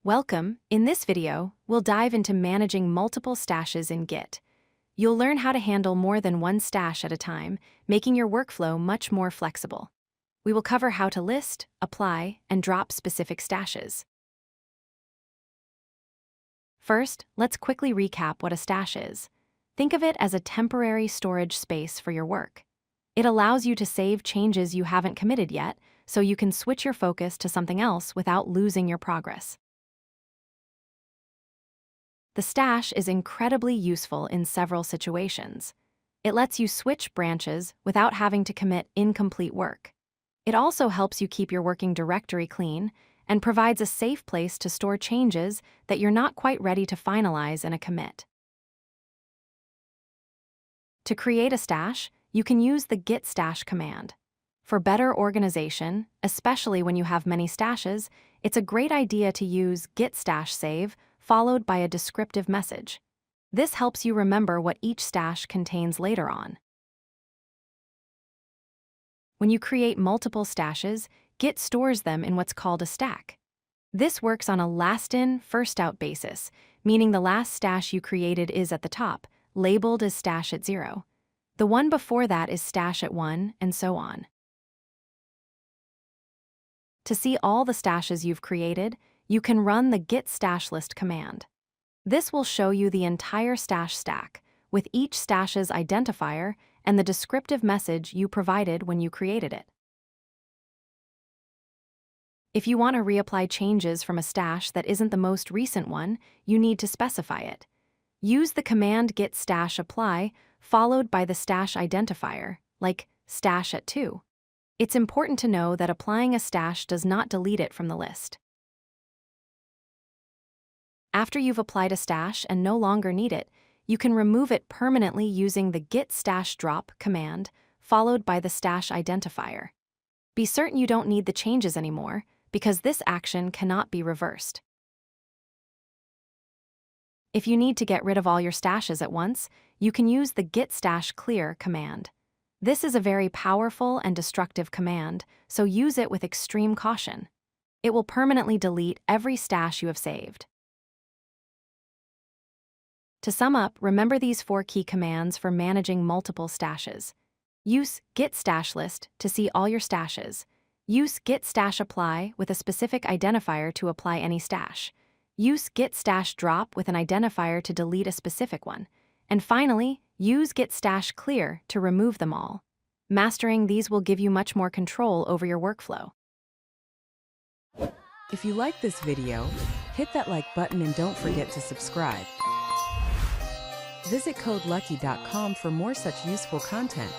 Welcome. In this video, we'll dive into managing multiple stashes in Git. You'll learn how to handle more than one stash at a time, making your workflow much more flexible. We will cover how to list, apply, and drop specific stashes. First, let's quickly recap what a stash is. Think of it as a temporary storage space for your work. It allows you to save changes you haven't committed yet, so you can switch your focus to something else without losing your progress. The stash is incredibly useful in several situations. It lets you switch branches without having to commit incomplete work. It also helps you keep your working directory clean and provides a safe place to store changes that you're not quite ready to finalize in a commit. To create a stash, you can use the Git Stash command. For better organization, especially when you have many stashes, it's a great idea to use Git Stash save followed by a descriptive message. This helps you remember what each stash contains later on. When you create multiple stashes, Git stores them in what's called a stack. This works on a last-in, first-out basis, meaning the last stash you created is at the top, labeled as stash at 0. The one before that is stash at 1, and so on. To see all the stashes you've created, you can run the Git Stash list command. This will show you the entire stash stack, with each stash's identifier and the descriptive message you provided when you created it. If you want to reapply changes from a stash that isn't the most recent one, you need to specify it. Use the command git stash apply followed by the stash identifier, like stash at 2. It's important to know that applying a stash does not delete it from the list. After you've applied a stash and no longer need it, you can remove it permanently using the git stash drop command followed by the stash identifier. Be certain you don't need the changes anymore, because this action cannot be reversed. If you need to get rid of all your stashes at once, you can use the git stash clear command. This is a very powerful and destructive command, so use it with extreme caution. It will permanently delete every stash you have saved. To sum up, remember these 4 key commands for managing multiple stashes. Use Git Stash List to see all your stashes. Use Git Stash Apply with a specific identifier to apply any stash. Use Git Stash Drop with an identifier to delete a specific one. And finally, use Git Stash Clear to remove them all. Mastering these will give you much more control over your workflow. If you like this video, hit that like button and don't forget to subscribe. Visit codelucky.com for more such useful content.